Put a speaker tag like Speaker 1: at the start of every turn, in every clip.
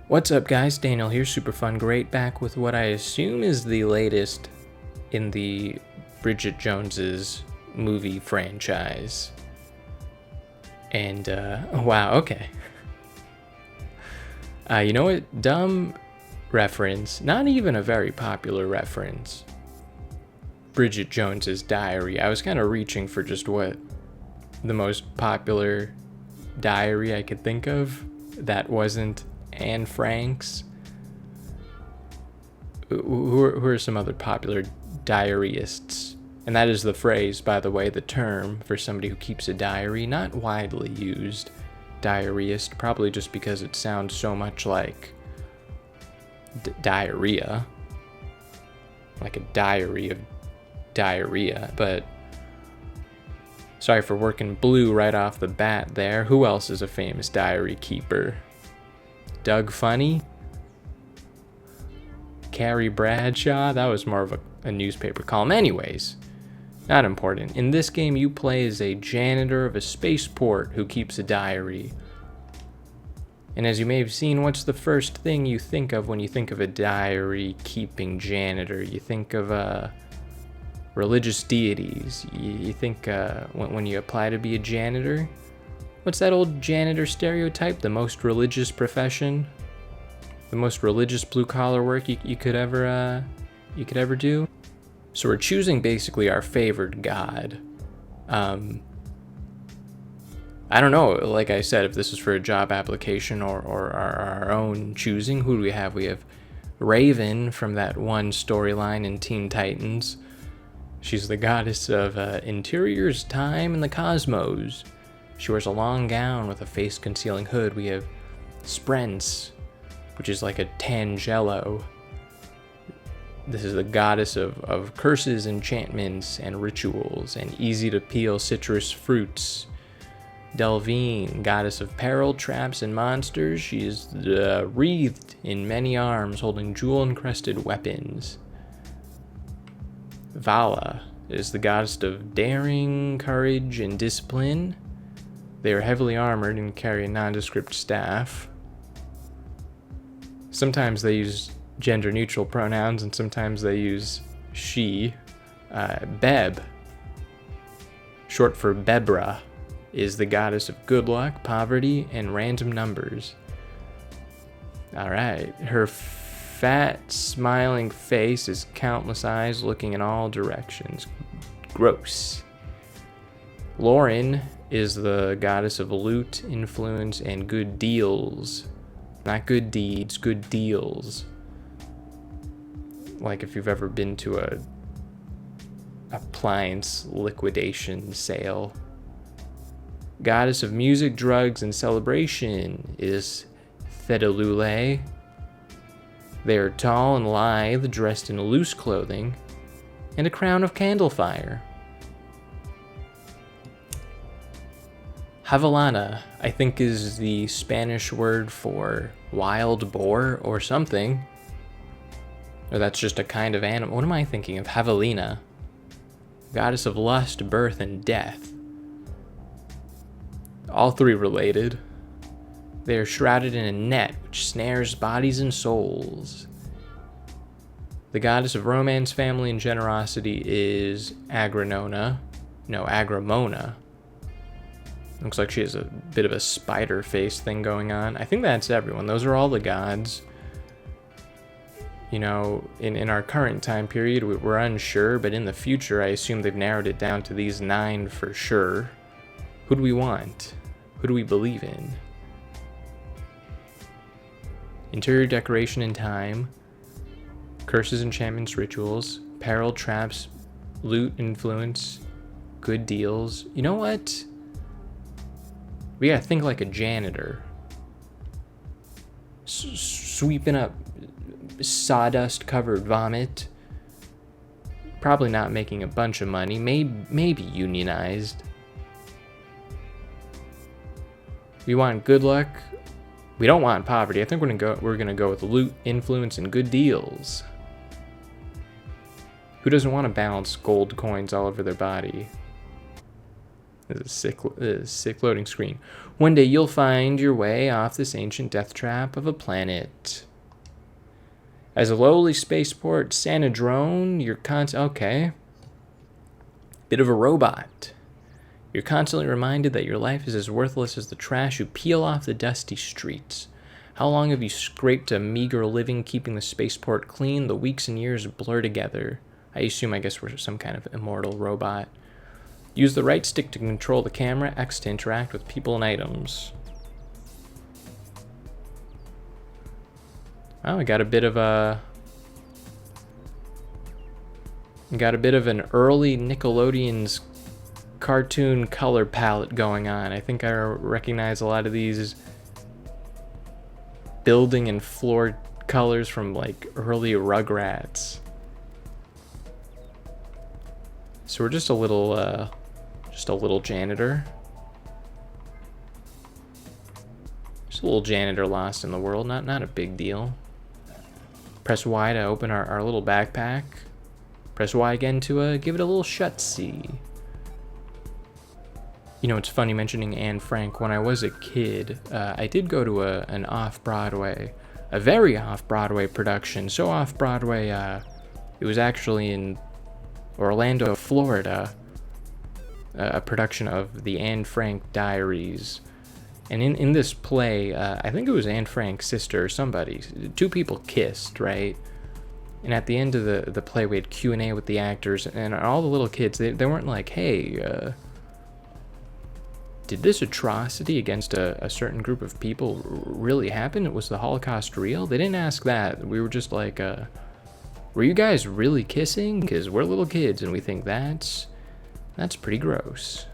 Speaker 1: What's up, guys? Daniel here, superfungreat, back with what I assume is the latest in the Bridget Jones's movie franchise. And, wow, okay. You know what? Dumb reference, not even a very popular reference. Bridget Jones's Diary. I was kind of reaching for just what the most popular diary I could think of that wasn't Anne Frank's. Who are some other popular diaryists? And that is the phrase, by the way, the term for somebody who keeps a diary. Not widely used, diaryist, probably just because it sounds so much like diarrhea. Like a diary of diarrhea, but sorry for working blue right off the bat there. Who else is a famous diary keeper? Doug Funny? Carrie Bradshaw? That was more of a newspaper column. Anyways, not important. In this game, you play as a janitor of a spaceport who keeps a diary. And as you may have seen, what's the first thing you think of when you think of a diary-keeping janitor? You think of religious deities. You think when you apply to be a janitor? What's that old janitor stereotype? The most religious profession? The most religious blue-collar work you could ever do? So we're choosing basically our favored god. I don't know, like I said, if this is for a job application or our own choosing. Who do we have? We have Raven from that one storyline in Teen Titans. She's the goddess of interiors, time, and the cosmos. She wears a long gown with a face-concealing hood. We have Sprence, which is like a Tangelo. This is the goddess of curses, enchantments, and rituals, and easy-to-peel citrus fruits. Delvine, goddess of peril, traps, and monsters. She is wreathed in many arms, holding jewel-encrusted weapons. Vala is the goddess of daring, courage, and discipline. They are heavily armored and carry a nondescript staff. Sometimes they use gender-neutral pronouns, and sometimes they use she. Beb, short for Bebra, is the goddess of good luck, poverty, and random numbers. Alright, her fat, smiling face is countless eyes looking in all directions. Gross. Lauren is the goddess of loot, influence, and good deals. Not good deeds, good deals. Like if you've ever been to a appliance liquidation sale. Goddess of music, drugs, and celebration is Thedalule. They are tall and lithe, dressed in loose clothing, and a crown of candle fire. Javelana, I think, is the Spanish word for wild boar or something. Or that's just a kind of animal. What am I thinking of? Javelina, goddess of lust, birth, and death. All three related. They are shrouded in a net which snares bodies and souls. The goddess of romance, family, and generosity is Agramona. Looks like she has a bit of a spider face thing going on. I think that's everyone. Those are all the gods. You know, in our current time period, we're unsure, but in the future, I assume they've narrowed it down to these 9 for sure. Who do we want? Who do we believe in? Interior decoration and time. Curses, enchantments, rituals. Peril, traps, loot, influence, good deals. You know what? We gotta think like a janitor. Sweeping up sawdust-covered vomit. Probably not making a bunch of money. Maybe unionized. We want good luck. We don't want poverty. I think we're gonna go with loot, influence, and good deals. Who doesn't want to balance gold coins all over their body? This is a sick loading screen. One day you'll find your way off this ancient death trap of a planet. As a lowly spaceport Santa drone, you're okay. Bit of a robot. You're constantly reminded that your life is as worthless as the trash you peel off the dusty streets. How long have you scraped a meager living keeping the spaceport clean? The weeks and years blur together. I guess we're some kind of immortal robot. Use the right stick to control the camera, X to interact with people and items. Oh, I got a bit of an early Nickelodeon's cartoon color palette going on. I think I recognize a lot of these building and floor colors from like early Rugrats. So we're just a little janitor. Just a little janitor lost in the world. Not a big deal. Press Y to open our little backpack. Press Y again to give it a little shut-see. You know, it's funny mentioning Anne Frank. When I was a kid, I did go to an off-Broadway, a very off-Broadway production. So off-Broadway, it was actually in Orlando, Florida, a production of the Anne Frank Diaries. And in this play, I think it was Anne Frank's sister or somebody. Two people kissed, right? And at the end of the play, we had Q&A with the actors, and all the little kids, they weren't like, hey, did this atrocity against a certain group of people really happen? Was the Holocaust real? They didn't ask that. We were just like, were you guys really kissing? Because we're little kids, and we think that's pretty gross.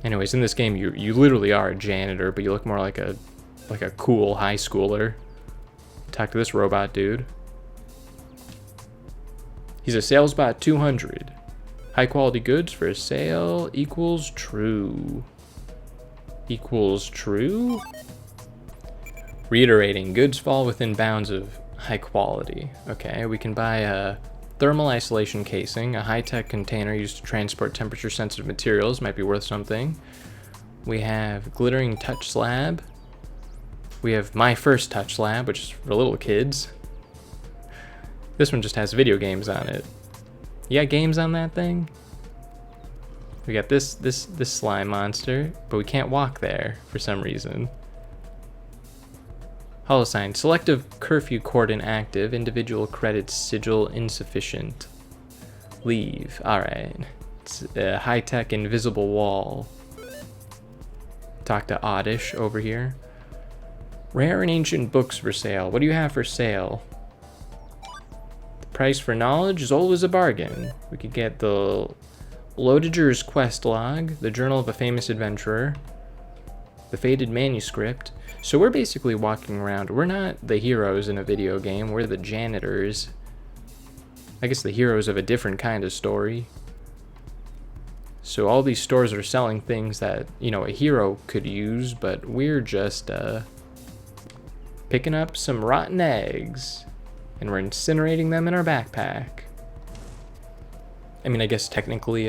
Speaker 1: Anyways, in this game, you literally are a janitor, but you look more like a cool high schooler. Talk to this robot dude. He's a salesbot 200. High quality goods for sale equals true. Equals true? Reiterating, goods fall within bounds of high quality. Okay, we can buy a thermal isolation casing, a high-tech container used to transport temperature-sensitive materials, might be worth something. We have glittering touch slab. We have my first touch slab, which is for little kids. This one just has video games on it. You got games on that thing? We got this slime monster, but we can't walk there for some reason. Holosign, selective curfew cord inactive, individual credits sigil insufficient. Leave, alright. It's a high-tech invisible wall. Talk to Oddish over here. Rare and ancient books for sale. What do you have for sale? The price for knowledge is always a bargain. We could get the Lodager's quest log, the journal of a famous adventurer, the faded manuscript. So we're basically walking around. We're not the heroes in a video game. We're the janitors. I guess the heroes of a different kind of story. So all these stores are selling things that, you know, a hero could use, but we're just picking up some rotten eggs and we're incinerating them in our backpack. I mean, I guess technically,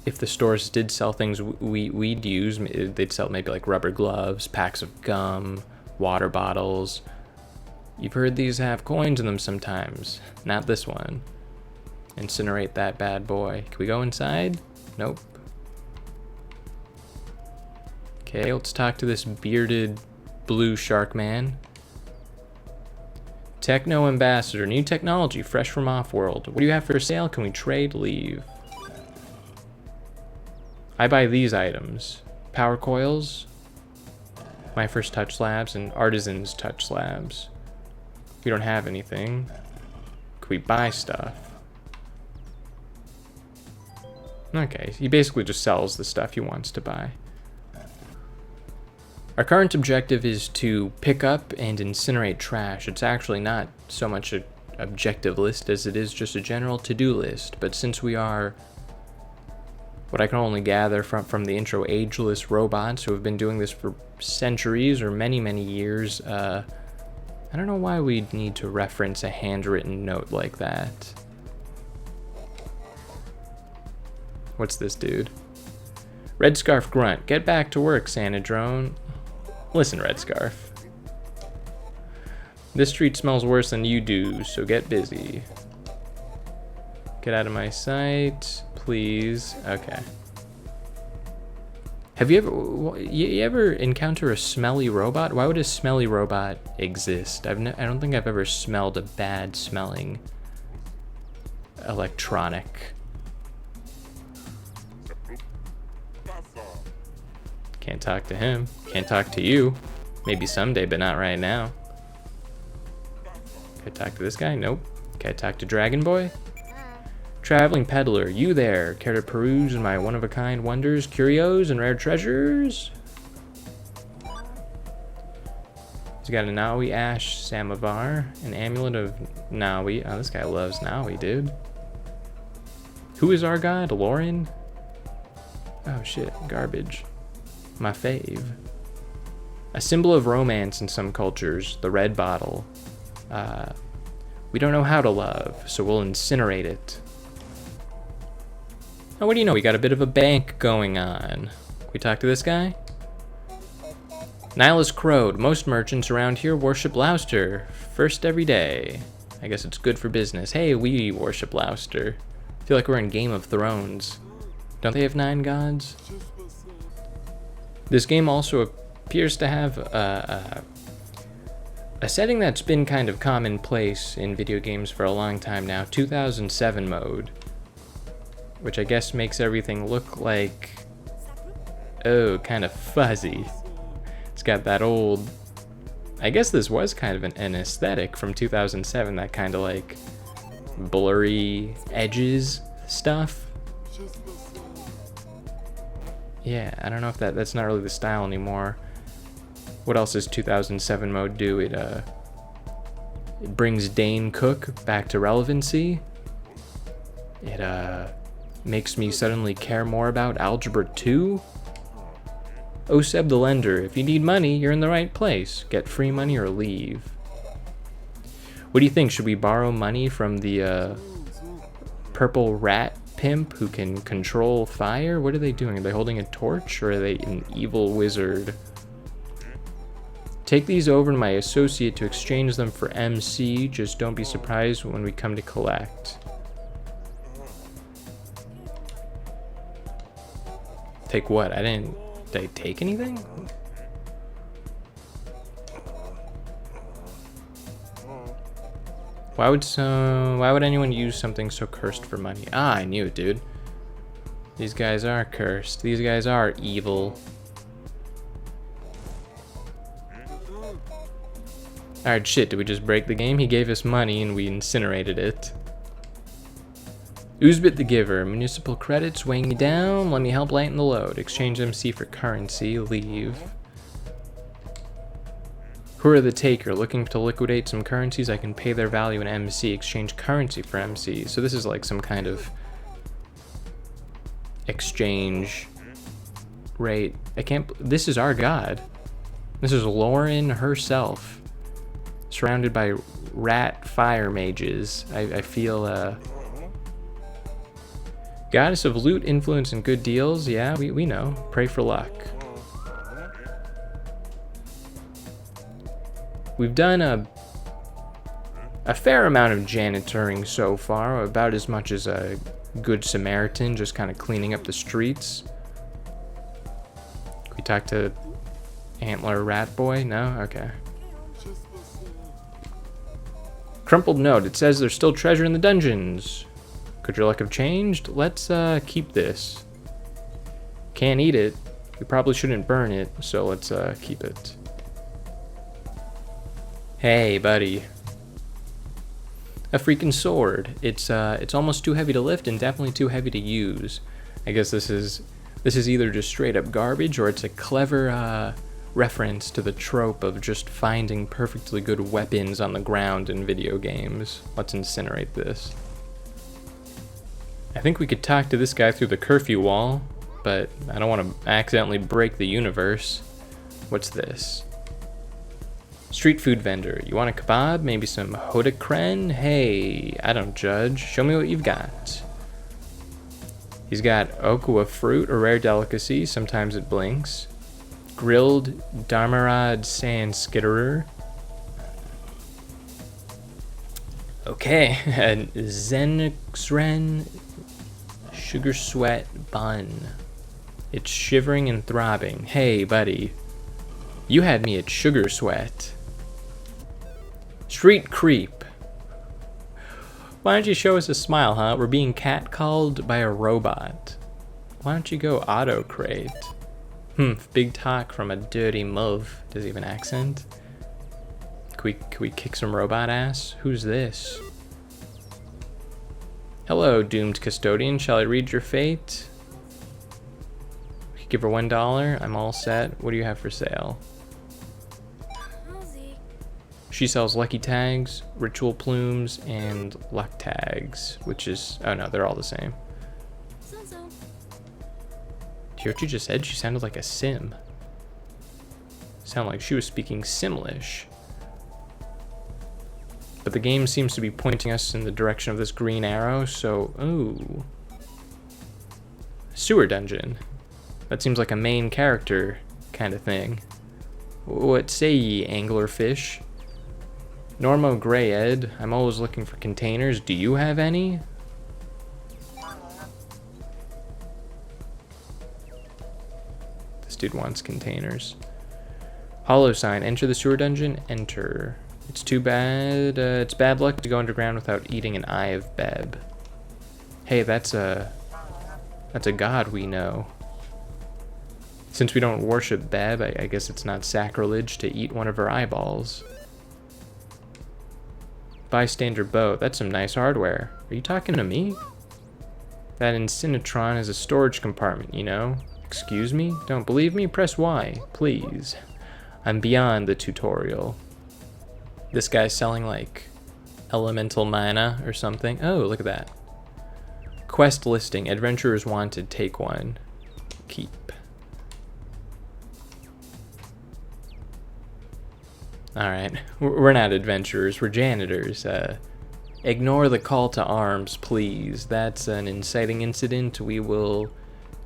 Speaker 1: if the stores did sell things we'd use, they'd sell maybe like rubber gloves, packs of gum, water bottles. You've heard these have coins in them sometimes. Not this one. Incinerate that bad boy. Can we go inside? Nope. Okay, let's talk to this bearded blue shark man. Techno ambassador, new technology, fresh from off-world. What do you have for sale? Can we trade? Leave. I buy these items. Power coils, my first touch slabs, and artisan's touch slabs. We don't have anything. Could we buy stuff? Okay, he basically just sells the stuff he wants to buy. Our current objective is to pick up and incinerate trash. It's actually not so much an objective list as it is just a general to-do list, but since we are what I can only gather from the intro, ageless robots who have been doing this for centuries or many, many years, I don't know why we'd need to reference a handwritten note like that. What's this dude? Red Scarf Grunt. Get back to work, Santa Drone. Listen, Red Scarf. This street smells worse than you do, so get busy. Get out of my sight, please. Okay. Have you ever encounter a smelly robot? Why would a smelly robot exist? I don't think I've ever smelled a bad smelling electronic. Can't talk to him. Can't talk to you. Maybe someday, but not right now. Can I talk to this guy? Nope. Can I talk to Dragon Boy? Traveling peddler, you there? Care to peruse my one-of-a-kind wonders, curios, and rare treasures? He's got a Nawi Ash Samovar, an amulet of Nawi. Oh, this guy loves Nawi, dude. Who is our god? Lauren? Oh shit, garbage. My fave. A symbol of romance in some cultures, the red bottle. We don't know how to love, so we'll incinerate it. Oh, what do you know? We got a bit of a bank going on. Can we talk to this guy? Nihilus crowed. Most merchants around here worship Louster. First every day. I guess it's good for business. Hey, we worship Louster. I feel like we're in Game of Thrones. Don't they have 9 gods? This game also appears to have a setting that's been kind of commonplace in video games for a long time now. 2007 mode. Which I guess makes everything look like, oh, kind of fuzzy. It's got that old, I guess this was kind of an aesthetic from 2007, that kind of like blurry edges stuff. Yeah, I don't know if that's not really the style anymore. What else does 2007 mode do? It brings Dane Cook back to relevancy. It makes me suddenly care more about Algebra 2. Oh, Seb the Lender, if you need money, you're in the right place. Get free money or leave. What do you think? Should we borrow money from the purple rat pimp who can control fire? What are they doing? Are they holding a torch, or are they an evil wizard? Take these over to my associate to exchange them for MC. Just don't be surprised when we come to collect. Take what? Did I take anything? Why would anyone use something so cursed for money? Ah, I knew it, dude. These guys are cursed. These guys are evil. Alright, shit, did we just break the game? He gave us money and we incinerated it. Oozbit the Giver. Municipal credits weighing me down. Let me help lighten the load. Exchange MC for currency. Leave. Who are the taker? Looking to liquidate some currencies. I can pay their value in MC. Exchange currency for MC. So this is like some kind of exchange rate. This is our god. This is Lauren herself. Surrounded by rat fire mages. I feel, Goddess of loot, influence, and good deals. Yeah, we know. Pray for luck. We've done a fair amount of janitoring so far, about as much as a good Samaritan, just kind of cleaning up the streets. Can we talk to Antler Rat Boy? No? Okay. Crumpled note. It says there's still treasure in the dungeons. Could your luck have changed? Let's keep this. Can't eat it. We probably shouldn't burn it, so let's keep it. Hey, buddy. A freaking sword. It's almost too heavy to lift and definitely too heavy to use. I guess this is either just straight up garbage, or it's a clever reference to the trope of just finding perfectly good weapons on the ground in video games. Let's incinerate this. I think we could talk to this guy through the curfew wall, but I don't want to accidentally break the universe. What's this? Street food vendor. You want a kebab? Maybe some hodakren? Hey, I don't judge. Show me what you've got. He's got okua fruit, a rare delicacy. Sometimes it blinks. Grilled Darmarad sand skitterer. Okay, and Zenxren sugar sweat bun. It's shivering and throbbing. Hey, buddy. You had me at sugar sweat. Street creep. Why don't you show us a smile, huh? We're being catcalled by a robot. Why don't you go autocrate? Big talk from a dirty muv. Does he have an accent? Can we kick some robot ass? Who's this? Hello, doomed custodian. Shall I read your fate? Give her $1. I'm all set. What do you have for sale? She sells lucky tags, ritual plumes, and luck tags, which is... oh no, they're all the same. Do you hear what you just said? She sounded like a sim. Sounded like she was speaking Simlish. But the game seems to be pointing us in the direction of this green arrow, so... ooh. Sewer dungeon. That seems like a main character kind of thing. What say ye, anglerfish? Normo Greyed, I'm always looking for containers. Do you have any? This dude wants containers. Hollow sign, enter the sewer dungeon, enter. It's too bad, it's bad luck to go underground without eating an eye of Beb. Hey, that's a god we know. Since we don't worship Beb, I guess it's not sacrilege to eat one of her eyeballs. Bystander bow. That's some nice hardware. Are you talking to me? That incinerator is a storage compartment, you know? Excuse me? Don't believe me? Press Y, please. I'm beyond the tutorial. This guy's selling, like, elemental mana or something. Oh, look at that. Quest listing. Adventurers wanted. Take one. Keep. Alright, we're not adventurers, we're janitors. Ignore the call to arms, please. That's an inciting incident. We will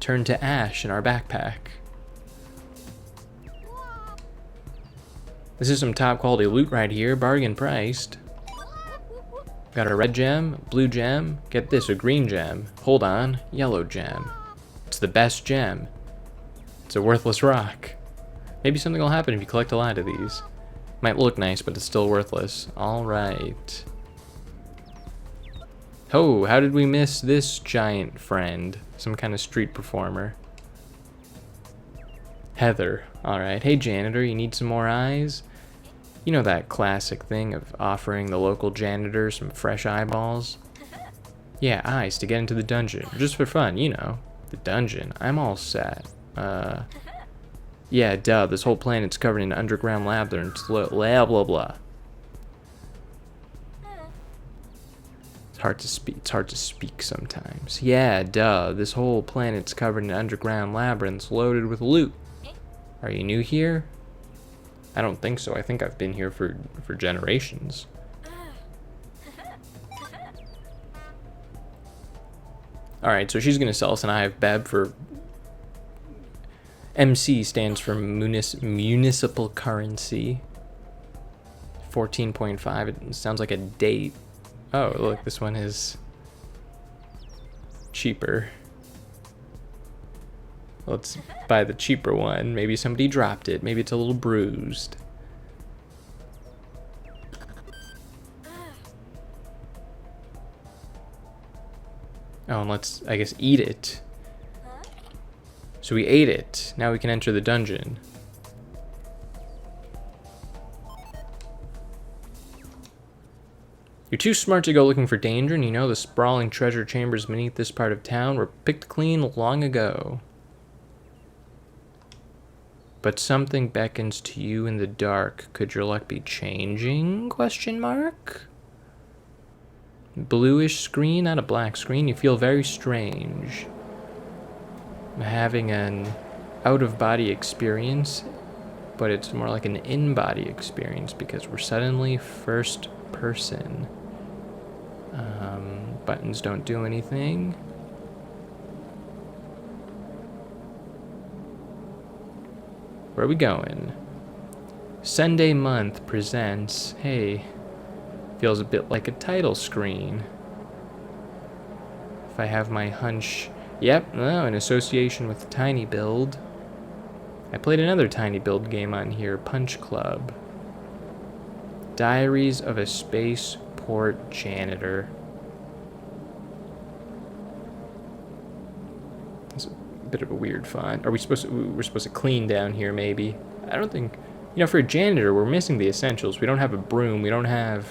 Speaker 1: turn to ash in our backpack. This is some top quality loot right here, bargain priced. Got a red gem, blue gem, get this, a green gem. Hold on, yellow gem. It's the best gem. It's a worthless rock. Maybe something will happen if you collect a lot of these. Might look nice, but it's still worthless. Alright. Oh, how did we miss this giant friend? Some kind of street performer. Heather. Alright. Hey, janitor, you need some more eyes? You know that classic thing of offering the local janitor some fresh eyeballs? Yeah, eyes to get into the dungeon. Just for fun, you know. The dungeon. I'm all set. Yeah, duh, this whole planet's covered in underground labyrinths, blah, blah, blah. It's hard to speak sometimes. Yeah, duh, this whole planet's covered in underground labyrinths loaded with loot. Are you new here? I don't think so. I think I've been here for generations. Alright, so she's gonna sell us an Eye of Beb for... MC stands for municipal currency. 14.5. It sounds like a date. Oh, look, this one is cheaper. Let's buy the cheaper one. Maybe somebody dropped it. Maybe it's a little bruised. Oh, and let's, I guess, eat it. So we ate it. Now we can enter the dungeon. You're too smart to go looking for danger, and you know the sprawling treasure chambers beneath this part of town were picked clean long ago. But something beckons to you in the dark. Could your luck be changing? Question mark? Bluish screen, not a black screen. You feel very strange. Having an out-of-body experience, but it's more like an in-body experience because we're suddenly first person. Buttons don't do anything. Where are we going? Sunday Month presents... Hey, feels a bit like a title screen. If I have my hunch... Yep, no, in association with Tiny Build. I played another Tiny Build game on here, Punch Club. Diaries of a Spaceport Janitor. It's a bit of a weird font. Are we supposed to... We're supposed to clean down here, maybe? I don't think... You know, for a janitor, we're missing the essentials. We don't have a broom. We don't have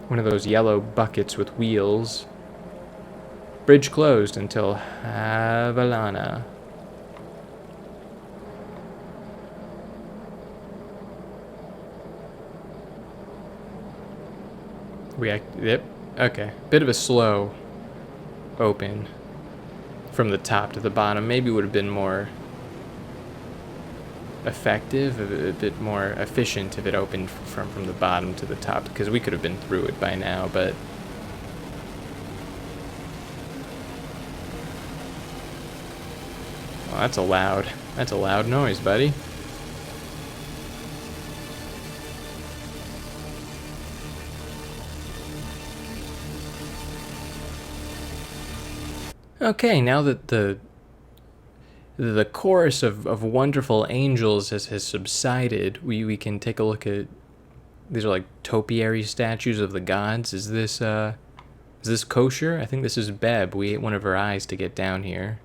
Speaker 1: one of those yellow buckets with wheels. Bridge closed until Havalana. Yep. Okay. Bit of a slow open from the top to the bottom. Maybe would have been more effective, a bit more efficient if it opened from the bottom to the top, because we could have been through it by now, but... Well, that's a loud noise, buddy. Okay, now that the chorus of wonderful angels has subsided, we can take a look at... These are like topiary statues of the gods. Is this kosher? I think this is Beb. We ate one of her eyes to get down here.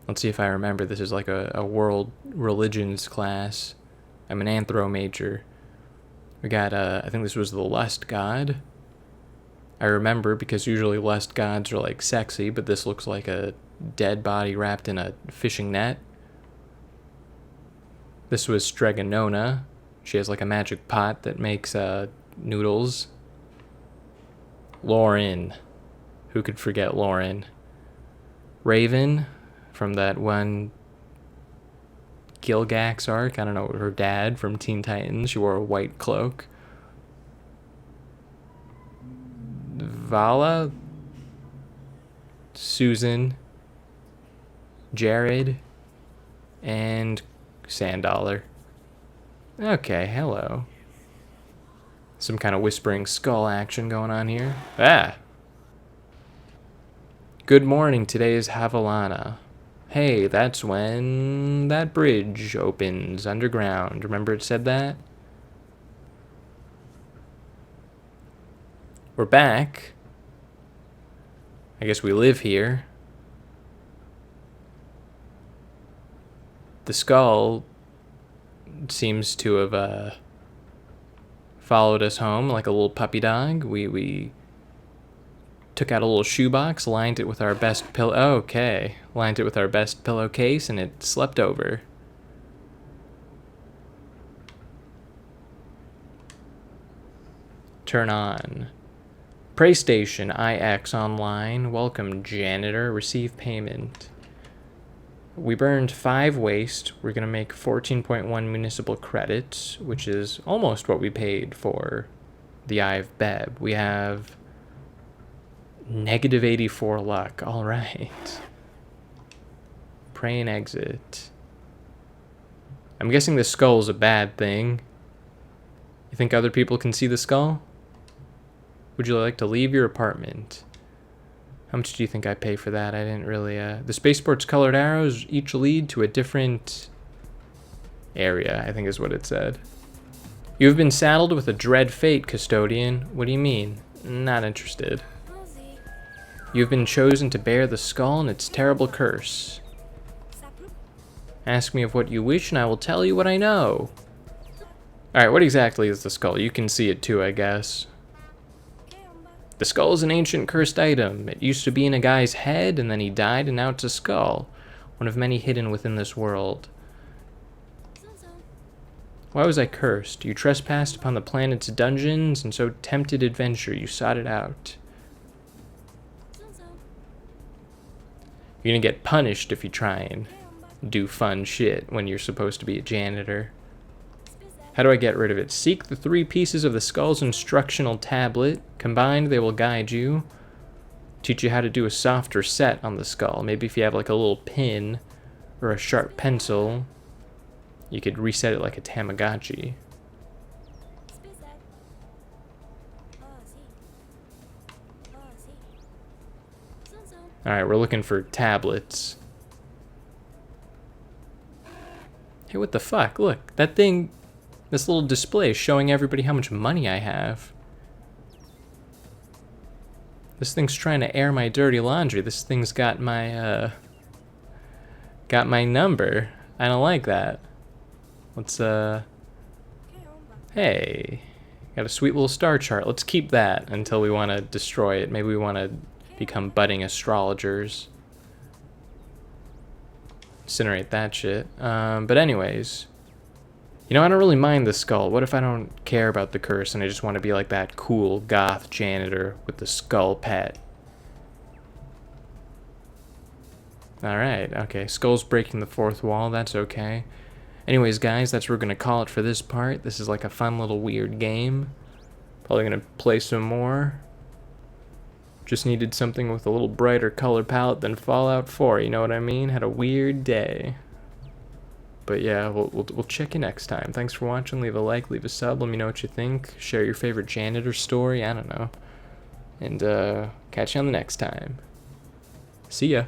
Speaker 1: Let's see if I remember. This is like a world religions class. I'm an anthro major. We got, I think this was the lust god. I remember because usually lust gods are like sexy, but this looks like a dead body wrapped in a fishing net. This was Stregonona. She has like a magic pot that makes noodles. Lauren. Who could forget Lauren? Raven from that one Gilgax arc. I don't know, her dad from Teen Titans. She wore a white cloak. Vala, Susan, Jared, and Sandollar. Okay, hello. Some kind of whispering skull action going on here. Ah! Good morning, today is Havalana. Hey, that's when that bridge opens underground. Remember it said that? We're back. I guess we live here. The skull seems to have followed us home like a little puppy dog. We took out a little shoebox, lined it with our best pillow. Okay, lined it with our best pillowcase, and it slept over. Turn on. Pray Station, IX online. Welcome, janitor. Receive payment. We burned 5 waste. We're going to make 14.1 municipal credits, which is almost what we paid for the Eye of Beb. We have negative 84 luck. All right. Pray and exit. I'm guessing the skull's a bad thing. You think other people can see the skull? Would you like to leave your apartment? How much do you think I pay for that? I didn't really... The Spaceport's colored arrows each lead to a different area, I think is what it said. You have been saddled with a dread fate, custodian. What do you mean? Not interested. You have been chosen to bear the skull and its terrible curse. Ask me of what you wish and I will tell you what I know. Alright, what exactly is the skull? You can see it too, I guess. The skull is an ancient cursed item. It used to be in a guy's head, and then he died, and now it's a skull. One of many hidden within this world. Why was I cursed? You trespassed upon the planet's dungeons, and so tempted adventure, you sought it out. You're gonna get punished if you try and do fun shit when you're supposed to be a janitor. How do I get rid of it? Seek the 3 pieces of the skull's instructional tablet. Combined, they will guide you. Teach you how to do a softer set on the skull. Maybe if you have like a little pin or a sharp pencil, You could reset it like a Tamagotchi. Alright, we're looking for tablets. Hey, what the fuck? Look, that thing, this little display is showing everybody how much money I have. This thing's trying to air my dirty laundry. This thing's got my number. I don't like that. Let's, hey, got a sweet little star chart. Let's keep that until we want to destroy it. Maybe we want to become budding astrologers. Incinerate that shit. But anyways, you know, I don't really mind the skull. What if I don't care about the curse and I just want to be like that cool goth janitor with the skull pet? Alright, okay. Skull's breaking the fourth wall. That's okay. Anyways, guys, that's what we're going to call it for this part. This is like a fun little weird game. Probably going to play some more. Just needed something with a little brighter color palette than Fallout 4, you know what I mean? Had a weird day. But yeah, we'll check you next time. Thanks for watching. Leave a like, leave a sub, let me know what you think. Share your favorite janitor story, I don't know. And catch you on the next time. See ya.